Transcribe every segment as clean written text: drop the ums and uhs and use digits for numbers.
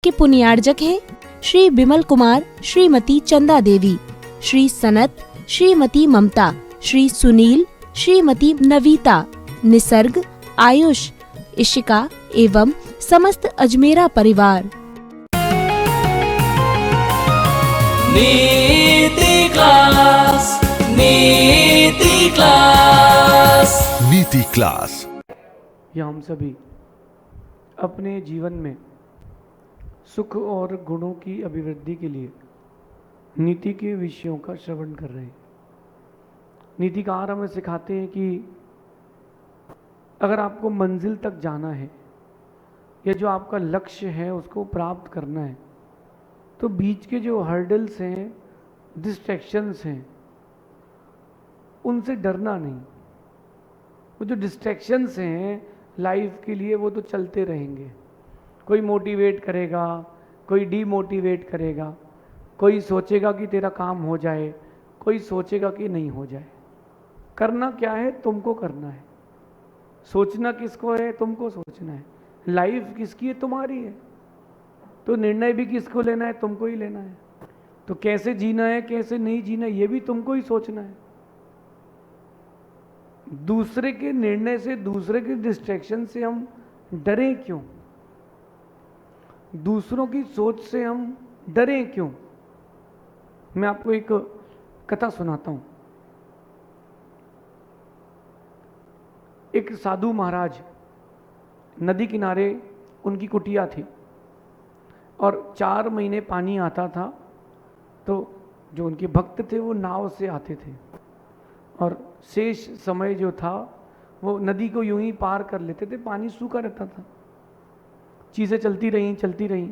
के पुण्यार्जक हैं श्री बिमल कुमार, श्रीमती चंदा देवी, श्री सनत, श्रीमती ममता, श्री सुनील, श्रीमती नवीता, निसर्ग, आयुष, इशिका एवं समस्त अजमेरा परिवार। नीति क्लास, नीति क्लास, नीति क्लास। या हम सभी अपने जीवन में सुख और गुणों की अभिवृद्धि के लिए नीति के विषयों का श्रवण कर रहे हैं। नीतिकार हमें सिखाते हैं कि अगर आपको मंजिल तक जाना है या जो आपका लक्ष्य है उसको प्राप्त करना है तो बीच के जो हर्डल्स हैं, डिस्ट्रैक्शंस हैं, उनसे डरना नहीं। वो जो डिस्ट्रैक्शंस हैं लाइफ के लिए वो तो चलते रहेंगे। कोई मोटिवेट करेगा, कोई डीमोटिवेट करेगा, कोई सोचेगा कि तेरा काम हो जाए, कोई सोचेगा कि नहीं हो जाए। करना क्या है? तुमको करना है। सोचना किसको है? तुमको सोचना है। लाइफ किसकी है? तुम्हारी है। तो निर्णय भी किसको लेना है? तुमको ही लेना है। तो कैसे जीना है, कैसे नहीं जीना है, ये भी तुमको ही सोचना है। दूसरे के निर्णय से, दूसरे के डिस्ट्रैक्शन से हम डरें क्यों? दूसरों की सोच से हम डरें क्यों? मैं आपको एक कथा सुनाता हूं। एक साधु महाराज, नदी किनारे उनकी कुटिया थी और 4 महीने पानी आता था। तो जो उनके भक्त थे वो नाव से आते थे और शेष समय जो था वो नदी को यूं ही पार कर लेते थे। पानी सूखा रहता था। चीज़ें चलती रहीं।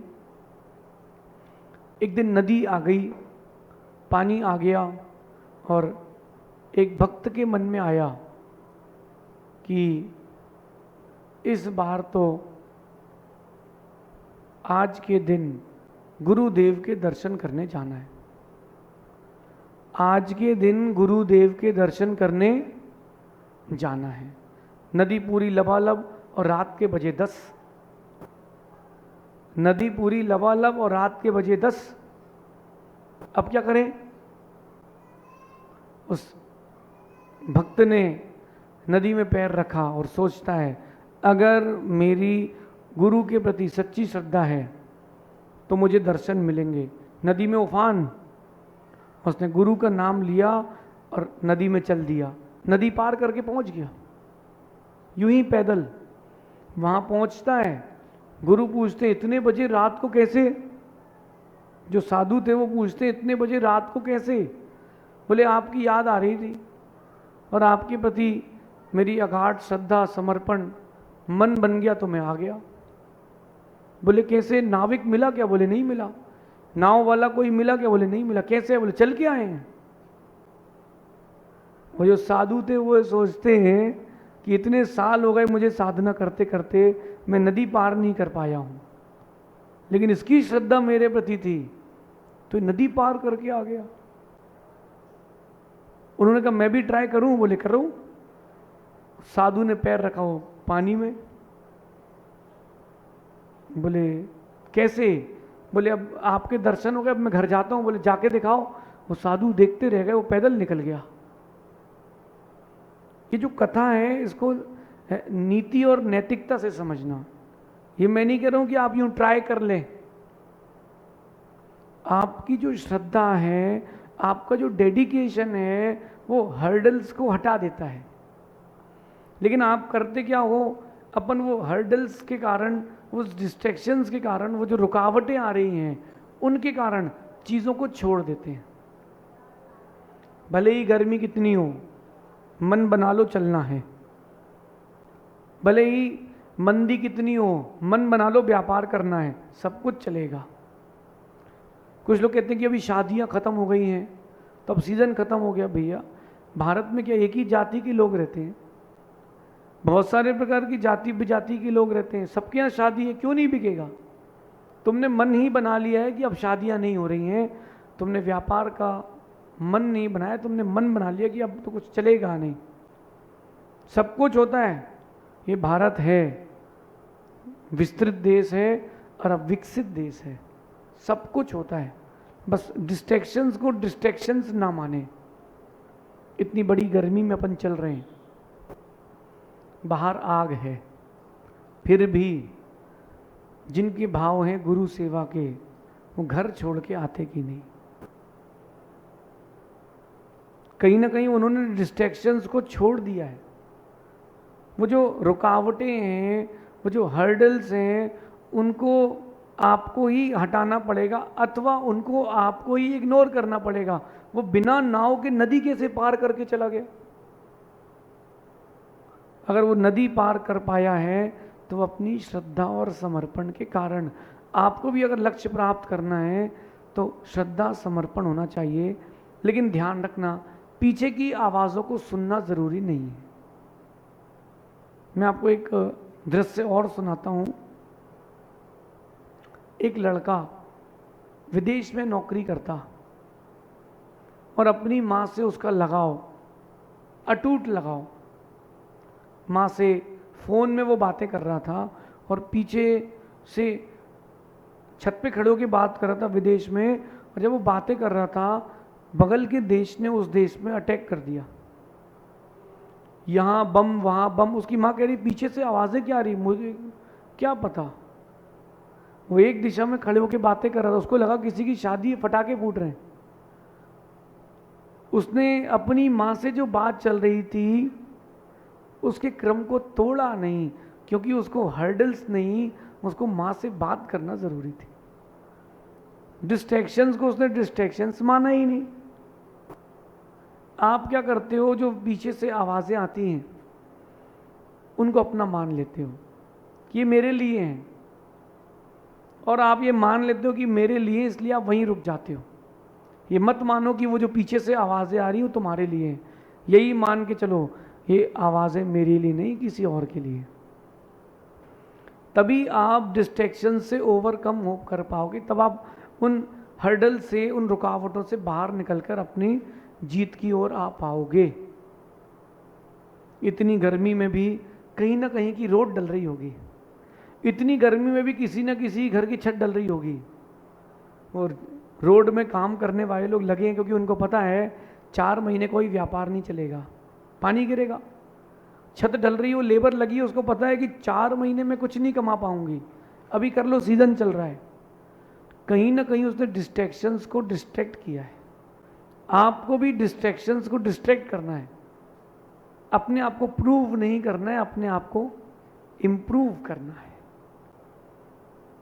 एक दिन नदी आ गई, पानी आ गया और एक भक्त के मन में आया कि इस बार तो आज के दिन गुरुदेव के दर्शन करने जाना है। आज के दिन गुरुदेव के दर्शन करने जाना है। नदी पूरी लबालब और रात के बजे 10। नदी पूरी लबालब और रात के बजे 10। अब क्या करें? उस भक्त ने नदी में पैर रखा और सोचता है, अगर मेरी गुरु के प्रति सच्ची श्रद्धा है तो मुझे दर्शन मिलेंगे। नदी में उफान। उसने गुरु का नाम लिया और नदी में चल दिया। नदी पार करके पहुंच गया, यूं ही पैदल। वहां पहुंचता है, गुरु पूछते इतने बजे रात को कैसे? जो साधु थे वो पूछते इतने बजे रात को कैसे? बोले आपकी याद आ रही थी और आपके प्रति मेरी अगाध श्रद्धा, समर्पण मन बन गया तो मैं आ गया। बोले कैसे? नाविक मिला क्या? बोले नहीं मिला। नाव वाला कोई मिला क्या? बोले नहीं मिला। कैसे? बोले चल के आए हैं। वो जो साधु थे वो सोचते हैं कि इतने साल हो गए मुझे साधना करते करते, मैं नदी पार नहीं कर पाया हूं, लेकिन इसकी श्रद्धा मेरे प्रति थी तो नदी पार करके आ गया। उन्होंने कहा मैं भी ट्राई करूं। बोले करो। साधु ने पैर रखा हो पानी में। बोले कैसे? बोले अब आपके दर्शन हो गए, अब मैं घर जाता हूं। बोले जाके दिखाओ। वो साधु देखते रह गए, वो पैदल निकल गया। ये जो कथा है इसको नीति और नैतिकता से समझना। ये मैं नहीं कह रहा हूं कि आप यूं ट्राई कर लें। आपकी जो श्रद्धा है, आपका जो डेडिकेशन है, वो हर्डल्स को हटा देता है। लेकिन आप करते क्या हो? अपन वो हर्डल्स के कारण, उस डिस्ट्रैक्शंस के कारण, वो जो रुकावटें आ रही हैं उनके कारण चीज़ों को छोड़ देते हैं। भले ही गर्मी कितनी हो, मन बना लो चलना है। भले ही मंदी कितनी हो, मन बना लो व्यापार करना है, सब कुछ चलेगा। कुछ लोग कहते हैं कि अभी शादियां खत्म हो गई हैं तो अब सीज़न खत्म हो गया। भैया भारत में क्या एक ही जाति के लोग रहते हैं? बहुत सारे प्रकार की जाति विजाति के लोग रहते हैं। सबके यहाँ शादी है, क्यों नहीं बिकेगा? तुमने मन ही बना लिया है कि अब शादियां नहीं हो रही हैं। तुमने व्यापार का मन नहीं बनाया, तुमने मन बना लिया कि अब तो कुछ चलेगा नहीं। सब कुछ होता है। ये भारत है, विस्तृत देश है, और अब विकसित देश है, सब कुछ होता है, बस डिस्ट्रैक्शंस को डिस्ट्रैक्शंस ना माने। इतनी बड़ी गर्मी में अपन चल रहे हैं, बाहर आग है, फिर भी जिनके भाव हैं गुरु सेवा के, वो घर छोड़ के आते कि नहीं? कहीं ना कहीं उन्होंने डिस्ट्रैक्शंस को छोड़ दिया है। वो जो रुकावटें हैं, वो जो हर्डल्स हैं, उनको आपको ही हटाना पड़ेगा, अथवा उनको आपको ही इग्नोर करना पड़ेगा। वो बिना नाव के नदी कैसे पार करके चला गया? अगर वो नदी पार कर पाया है तो वो अपनी श्रद्धा और समर्पण के कारण। आपको भी अगर लक्ष्य प्राप्त करना है तो श्रद्धा समर्पण होना चाहिए, लेकिन ध्यान रखना पीछे की आवाज़ों को सुनना ज़रूरी नहीं है। मैं आपको एक दृश्य और सुनाता हूँ। एक लड़का विदेश में नौकरी करता और अपनी माँ से उसका लगाव, अटूट लगाव, माँ से फ़ोन में वो बातें कर रहा था और पीछे से छत पे खड़े होकर बात कर रहा था विदेश में। और जब वो बातें कर रहा था, बगल के देश ने उस देश में अटैक कर दिया। यहाँ बम, वहाँ बम। उसकी माँ कह रही पीछे से आवाज़ें क्या आ रही, मुझे क्या पता। वो एक दिशा में खड़े होकर बातें कर रहा था, उसको लगा किसी की शादी, पटाखे फूट रहे हैं। उसने अपनी माँ से जो बात चल रही थी उसके क्रम को तोड़ा नहीं, क्योंकि उसको हर्डल्स नहीं, उसको माँ से बात करना ज़रूरी थी। डिस्ट्रैक्शंस को उसने डिस्ट्रैक्शंस माना ही नहीं। आप क्या करते हो, जो पीछे से आवाज़ें आती हैं उनको अपना मान लेते हो कि ये मेरे लिए हैं, और आप ये मान लेते हो कि मेरे लिए, इसलिए आप वहीं रुक जाते हो। ये मत मानो कि वो जो पीछे से आवाज़ें आ रही हो तुम्हारे लिए हैं। यही मान के चलो ये आवाज़ें मेरे लिए नहीं, किसी और के लिए। तभी आप डिस्ट्रैक्शन से ओवरकम हो कर पाओगे, तब आप उन हर्डल से, उन रुकावटों से बाहर निकलकर अपनी जीत की ओर आ पाओगे। इतनी गर्मी में भी कहीं ना कहीं की रोड डल रही होगी, इतनी गर्मी में भी किसी न किसी घर की छत डल रही होगी, और रोड में काम करने वाले लोग लगे हैं क्योंकि उनको पता है 4 महीने कोई व्यापार नहीं चलेगा, पानी गिरेगा। छत डल रही हो, लेबर लगी है, उसको पता है कि 4 महीने में कुछ नहीं कमा पाऊंगी, अभी कर लो, सीजन चल रहा है। कहीं ना कहीं उसने डिस्ट्रैक्शंस को डिस्ट्रैक्ट किया है। आपको भी डिस्ट्रैक्शंस को डिस्ट्रैक्ट करना है, अपने आप को प्रूव नहीं करना है, अपने आप को इम्प्रूव करना है।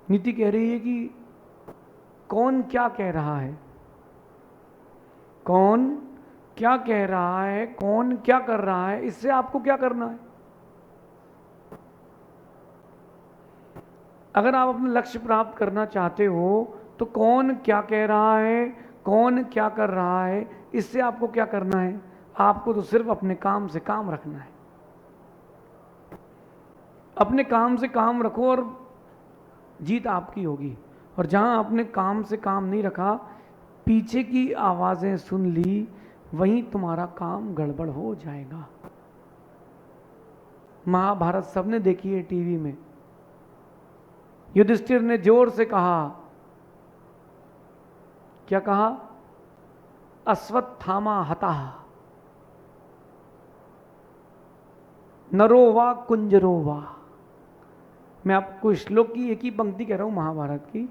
नीति कह रही है कि कौन क्या कह रहा है, कौन क्या कह रहा है, कौन क्या कर रहा है, इससे आपको क्या करना है। अगर आप अपना लक्ष्य प्राप्त करना चाहते हो तो कौन क्या कह रहा है, कौन क्या कर रहा है, इससे आपको क्या करना है। आपको तो सिर्फ अपने काम से काम रखना है। अपने काम से काम रखो और जीत आपकी होगी। और जहां आपने काम से काम नहीं रखा, पीछे की आवाजें सुन ली, वहीं तुम्हारा काम गड़बड़ हो जाएगा। महाभारत सबने देखी है टीवी में। युधिष्ठिर ने जोर से कहा, क्या कहा, अश्वत्थामा हतः नरो वा कुंजरो वा। मैं आपको श्लोक की एक ही पंक्ति कह रहा हूं महाभारत की।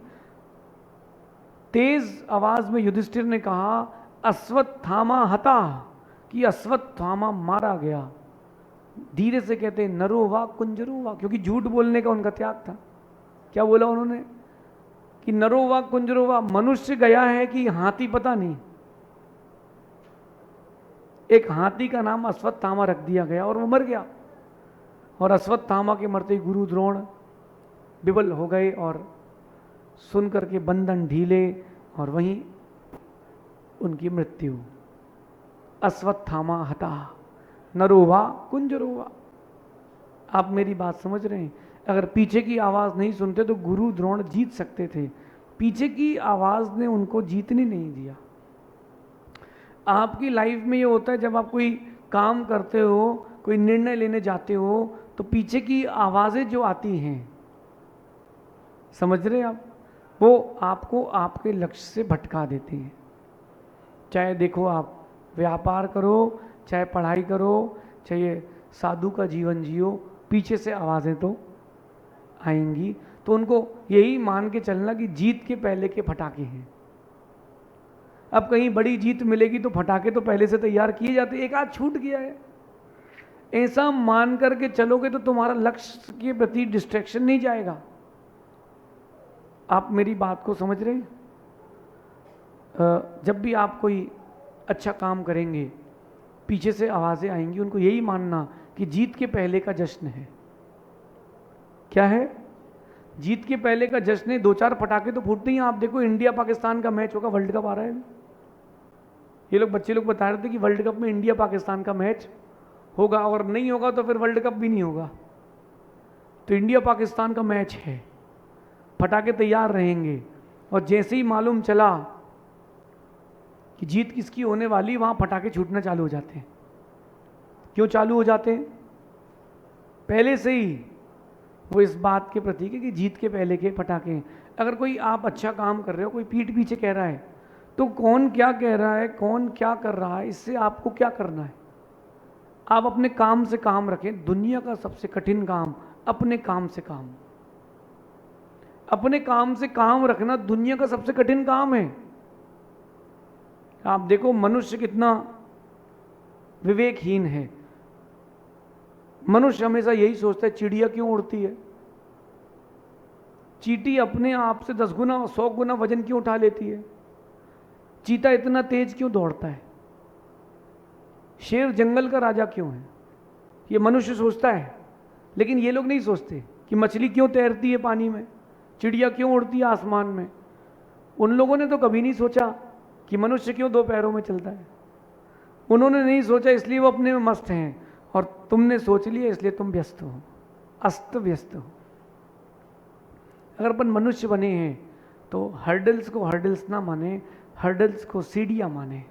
तेज आवाज में युधिष्ठिर ने कहा, अश्वत्थामा हता, कि अश्वत्थामा मारा गया। धीरे से कहते नरो वा कुंजरो वा, क्योंकि झूठ बोलने का उनका त्याग था। क्या बोला उन्होंने कि नरो वा कुंजरो वा, मनुष्य गया है कि हाथी पता नहीं। एक हाथी का नाम अश्वत्थामा रख दिया गया और वो मर गया। और अश्वत्थामा के मरते गुरु द्रोण विवल हो गए और सुन करके बंधन ढीले और वहीं उनकी मृत्यु। अश्वत्थामा हता नरो वा कुंजरो वा। आप मेरी बात समझ रहे हैं। अगर पीछे की आवाज़ नहीं सुनते तो गुरु द्रोण जीत सकते थे। पीछे की आवाज़ ने उनको जीतने नहीं दिया। आपकी लाइफ में ये होता है, जब आप कोई काम करते हो, कोई निर्णय लेने जाते हो, तो पीछे की आवाज़ें जो आती हैं, समझ रहे हैं आप? वो आपको आपके लक्ष्य से भटका देती हैं। चाहे देखो आप व्यापार करो, चाहे पढ़ाई करो, चाहे साधु का जीवन जियो, पीछे से आवाज़ें तो आएंगी। तो उनको यही मान के चलना कि जीत के पहले के फटाके हैं। अब कहीं बड़ी जीत मिलेगी तो फटाके तो पहले से तैयार किए जाते, एक आध छूट गया है, ऐसा मान करके चलोगे तो तुम्हारा लक्ष्य के प्रति डिस्ट्रैक्शन नहीं जाएगा। आप मेरी बात को समझ रहे हैं? जब भी आप कोई अच्छा काम करेंगे, पीछे से आवाज़ें आएंगी, उनको यही मानना कि जीत के पहले का जश्न है। क्या है? जीत के पहले का जश्न है। 2-4 पटाखे तो फूटते ही हैं। आप देखो इंडिया पाकिस्तान का मैच होगा, वर्ल्ड कप आ रहा है, ये लोग बच्चे लोग बता रहे थे कि वर्ल्ड कप में इंडिया पाकिस्तान का मैच होगा, और नहीं होगा तो फिर वर्ल्ड कप भी नहीं होगा। तो इंडिया पाकिस्तान का मैच है, पटाखे तैयार रहेंगे, और जैसे ही मालूम चला कि जीत किसकी होने वाली, वहाँ पटाखे छूटना चालू हो जाते हैं। क्यों चालू हो जाते हैं? पहले से ही वो इस बात के प्रतीक है कि जीत के पहले के पटाखे हैं। अगर कोई आप अच्छा काम कर रहे हो, कोई पीठ पीछे कह रहा है, तो कौन क्या कह रहा है, कौन क्या कर रहा है, इससे आपको क्या करना है? आप अपने काम से काम रखें। दुनिया का सबसे कठिन काम अपने काम से काम, अपने काम से काम रखना दुनिया का सबसे कठिन काम है। आप देखो मनुष्य कितना विवेकहीन है। मनुष्य हमेशा यही सोचता है चिड़िया क्यों उड़ती है, चींटी अपने आप से 10 गुना 100 गुना वजन क्यों उठा लेती है, चीता इतना तेज क्यों दौड़ता है, शेर जंगल का राजा क्यों है, ये मनुष्य सोचता है। लेकिन ये लोग नहीं सोचते कि मछली क्यों तैरती है पानी में, चिड़िया क्यों उड़ती है आसमान में। उन लोगों ने तो कभी नहीं सोचा कि मनुष्य क्यों 2 पैरों में चलता है। उन्होंने नहीं सोचा, इसलिए वो अपने में मस्त हैं, और तुमने सोच लिया इसलिए तुम व्यस्त हो, अस्त व्यस्त हो। अगर अपन मनुष्य बने हैं तो हर्डल्स को हर्डल्स ना माने, हर्डल्स को सीढ़ियाँ माने।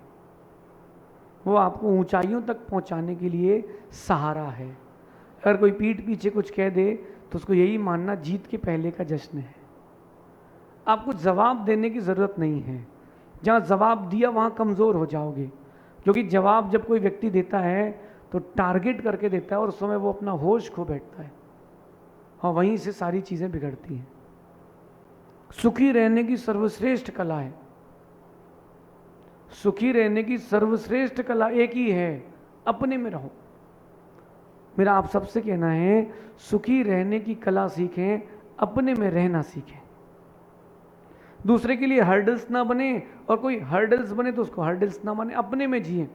वो आपको ऊंचाइयों तक पहुंचाने के लिए सहारा है। अगर कोई पीठ पीछे कुछ कह दे तो उसको यही मानना जीत के पहले का जश्न है। आपको जवाब देने की ज़रूरत नहीं है। जहाँ जवाब दिया वहाँ कमज़ोर हो जाओगे, क्योंकि जवाब जब कोई व्यक्ति देता है तो टारगेट करके देता है, और उस समय वो अपना होश खो बैठता है, और वहीं से सारी चीज़ें बिगड़ती हैं। सुखी रहने की सर्वश्रेष्ठ कला है, सुखी रहने की सर्वश्रेष्ठ कला एक ही है, अपने में रहो। मेरा आप सबसे कहना है, सुखी रहने की कला सीखें, अपने में रहना सीखें। दूसरे के लिए हर्डल्स ना बने, और कोई हर्डल्स बने तो उसको हर्डल्स ना माने, अपने में जिए।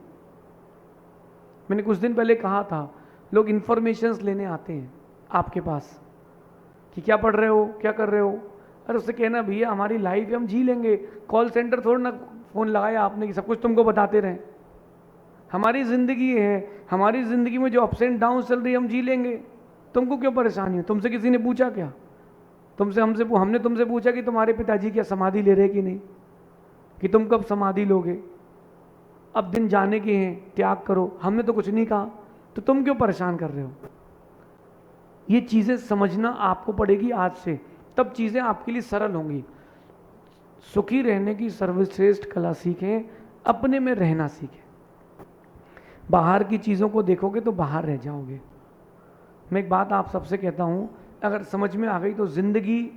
मैंने कुछ दिन पहले कहा था, लोग इन्फॉर्मेशंस लेने आते हैं आपके पास कि क्या पढ़ रहे हो, क्या कर रहे हो। अरे उससे कहना भैया हमारी लाइफ हम जी लेंगे, कॉल सेंटर थोड़ा ना फ़ोन लगाया आपने कि सब कुछ तुमको बताते रहें। हमारी ज़िंदगी है, हमारी ज़िंदगी में जो अप्स एंड डाउन चल रही है हम जी लेंगे, तुमको क्यों परेशानी है? तुमसे किसी ने पूछा क्या? हमने तुमसे पूछा कि तुम्हारे पिताजी क्या समाधि ले रहे कि नहीं, कि तुम कब समाधि लोगे, अब दिन जाने के हैं, त्याग करो। हमने तो कुछ नहीं कहा, तो तुम क्यों परेशान कर रहे हो? ये चीज़ें समझना आपको पड़ेगी आज से, तब चीज़ें आपके लिए सरल होंगी। सुखी रहने की सर्वश्रेष्ठ कला सीखें, अपने में रहना सीखें। बाहर की चीज़ों को देखोगे तो बाहर रह जाओगे। मैं एक बात आप सबसे कहता हूँ, अगर समझ में आ गई तो ज़िंदगी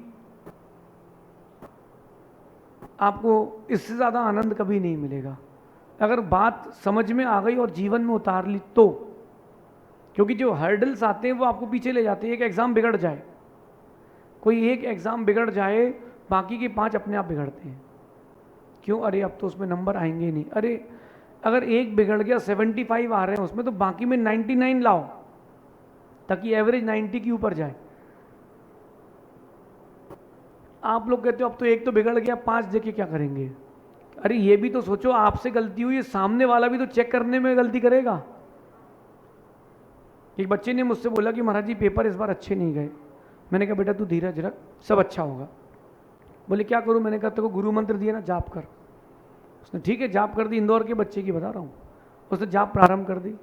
आपको इससे ज़्यादा आनंद कभी नहीं मिलेगा। अगर बात समझ में आ गई और जीवन में उतार ली तो, क्योंकि जो हर्डल्स आते हैं वो आपको पीछे ले जाते हैं। एक एग्ज़ाम बिगड़ जाए, कोई एक एग्ज़ाम बिगड़ जाए, बाकी के 5 अपने आप बिगड़ते हैं। क्यों? अरे अब तो उसमें नंबर आएंगे नहीं। अरे अगर एक बिगड़ गया, 75 आ रहे हैं उसमें, तो बाकी में 99 लाओ ताकि एवरेज 90 के ऊपर जाए। आप लोग कहते हो अब तो एक तो बिगड़ गया, 5 देके क्या करेंगे? अरे ये भी तो सोचो, आपसे गलती हुई है, सामने वाला भी तो चेक करने में गलती करेगा। एक बच्चे ने मुझसे बोला कि महाराज जी पेपर इस बार अच्छे नहीं गए। मैंने कहा बेटा तू धीरज रख, सब अच्छा होगा। बोले क्या करूं? मैंने कहा तेरे को गुरु मंत्र दिया ना, जाप कर। उसने ठीक है जाप कर दी, इंदौर के बच्चे की बता रहा हूँ। उसने जाप प्रारंभ कर दी।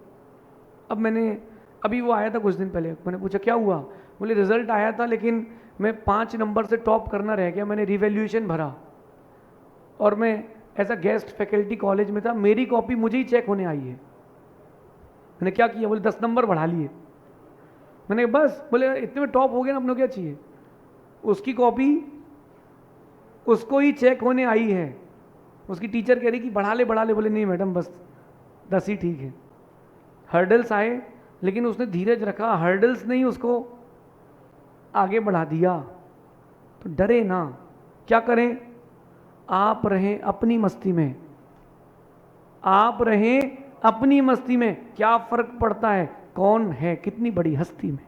अब अभी वो आया था कुछ दिन पहले, मैंने पूछा क्या हुआ? बोले रिजल्ट आया था लेकिन मैं 5 नंबर से टॉप करना रह गया, मैंने रिवैल्यूएशन भरा और मैं ऐसा गेस्ट फैकल्टी कॉलेज में था, मेरी कॉपी मुझे ही चेक होने आई है। मैंने क्या किया, बोले 10 नंबर बढ़ा लिए। मैंने कहा बस, बोले इतने में टॉप हो गया ना, अपने क्या चाहिए। उसकी कॉपी उसको ही चेक होने आई है, उसकी टीचर कह रही कि बढ़ा ले। बोले नहीं मैडम बस 10 ही ठीक है। हर्डल्स आए लेकिन उसने धीरज रखा, हर्डल्स नहीं उसको आगे बढ़ा दिया। तो डरे ना, क्या करें, आप रहें अपनी मस्ती में, आप रहें अपनी मस्ती में। क्या फर्क पड़ता है कौन है कितनी बड़ी हस्ती में।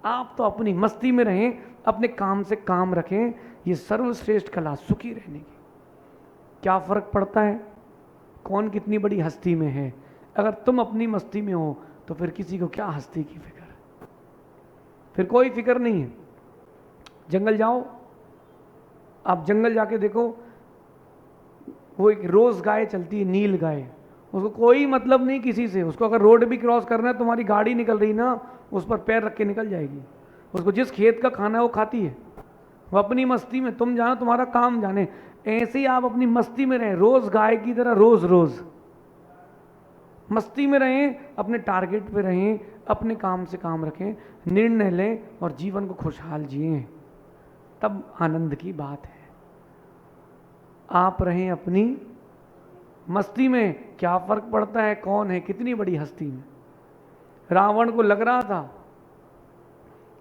आप तो अपनी मस्ती में रहें, अपने काम से काम रखें, ये सर्वश्रेष्ठ कला सुखी रहने की। क्या फर्क पड़ता है कौन कितनी बड़ी हस्ती में है। अगर तुम अपनी मस्ती में हो तो फिर किसी को क्या हस्ती की फिक्र, फिर कोई फिक्र नहीं है। जंगल जाओ, आप जंगल जाके देखो, वो एक रोज गाय चलती है, नील गाय, उसको कोई मतलब नहीं किसी से। उसको अगर रोड भी क्रॉस करना है, तुम्हारी गाड़ी निकल रही ना, उस पर पैर रख के निकल जाएगी। उसको जिस खेत का खाना है वो खाती है, वो अपनी मस्ती में। तुम जानो तुम्हारा काम जाने। ऐसे ही आप अपनी मस्ती में रहें, रोज गाय की तरह रोज रोज मस्ती में रहें, अपने टारगेट पे रहें, अपने काम से काम रखें, निर्णय लें और जीवन को खुशहाल जिएं, तब आनंद की बात है। आप रहें अपनी मस्ती में, क्या फर्क पड़ता है कौन है कितनी बड़ी हस्ती में। रावण को लग रहा था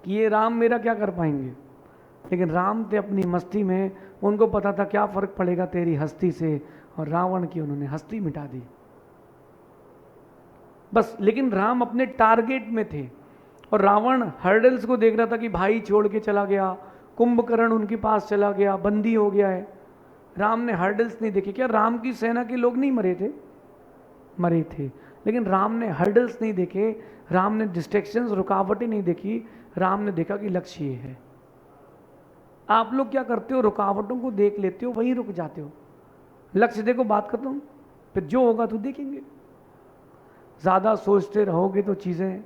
कि ये राम मेरा क्या कर पाएंगे, लेकिन राम थे अपनी मस्ती में, उनको पता था क्या फर्क पड़ेगा तेरी हस्ती से, और रावण की उन्होंने हस्ती मिटा दी बस। लेकिन राम अपने टारगेट में थे और रावण हर्डल्स को देख रहा था कि भाई छोड़ के चला गया, कुंभकर्ण उनके पास चला गया, बंदी हो गया है। राम ने हर्डल्स नहीं देखे। क्या राम की सेना के लोग नहीं मरे थे? मरे थे, लेकिन राम ने हर्डल्स नहीं देखे, राम ने डिस्ट्रैक्शंस रुकावटें नहीं देखी, राम ने देखा कि लक्ष्य ये है। आप लोग क्या करते हो, रुकावटों को देख लेते हो, वहीं रुक जाते हो। लक्ष्य देखो, बात खत्म, फिर जो होगा तो देखेंगे। ज़्यादा सोचते रहोगे तो चीज़ें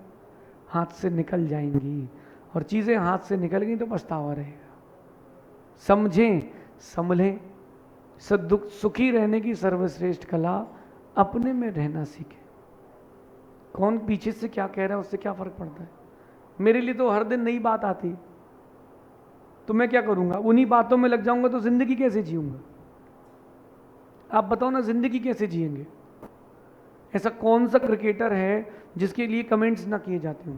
हाथ से निकल जाएंगी, और चीज़ें हाथ से निकल गई तो पछतावा रहेगा। समझें, संभलें, सदुख सुखी रहने की सर्वश्रेष्ठ कला अपने में रहना सीखें। कौन पीछे से क्या कह रहा है उससे क्या फ़र्क पड़ता है। मेरे लिए तो हर दिन नई बात आती, तो मैं क्या करूँगा, उन्हीं बातों में लग जाऊँगा तो ज़िंदगी कैसे जीऊँगा। आप बताओ ना, ज़िंदगी कैसे जिएंगे। ऐसा कौन सा क्रिकेटर है जिसके लिए कमेंट्स ना किए जाते हों।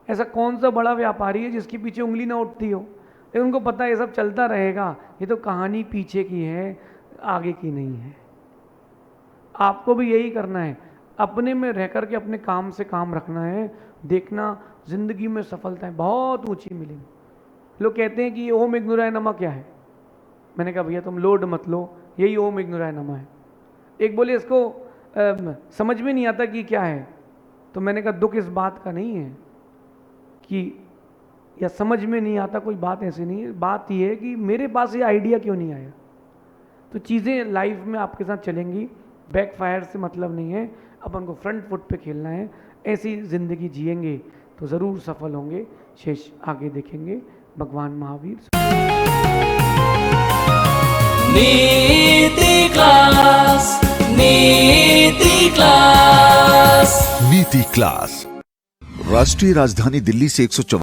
ऐसा कौन सा बड़ा व्यापारी है जिसके पीछे उंगली ना उठती हो। लेकिन उनको पता है ये सब चलता रहेगा, ये तो कहानी पीछे की है, आगे की नहीं है। आपको भी यही करना है, अपने में रह कर के अपने काम से काम रखना है। देखना जिंदगी में सफलताएं बहुत ऊंची मिलेंगी। लोग कहते हैं कि ओम इग्नुराय नमा क्या है। मैंने कहा भैया तुम लोड मत लो, यही ओम इग्नुराय नमा है। एक बोले इसको समझ में नहीं आता कि क्या है, तो मैंने कहा दुख इस बात का नहीं है कि या समझ में नहीं आता, कोई बात ऐसी नहीं है। बात यह है कि मेरे पास ये आइडिया क्यों नहीं आया। तो चीज़ें लाइफ में आपके साथ चलेंगी, बैकफायर से मतलब नहीं है, अपन को फ्रंट फुट पे खेलना है। ऐसी ज़िंदगी जिएंगे तो ज़रूर सफल होंगे। शेष आगे देखेंगे। भगवान महावीर। नीति क्लास, नीति क्लास, नीति क्लास। राष्ट्रीय राजधानी दिल्ली से 144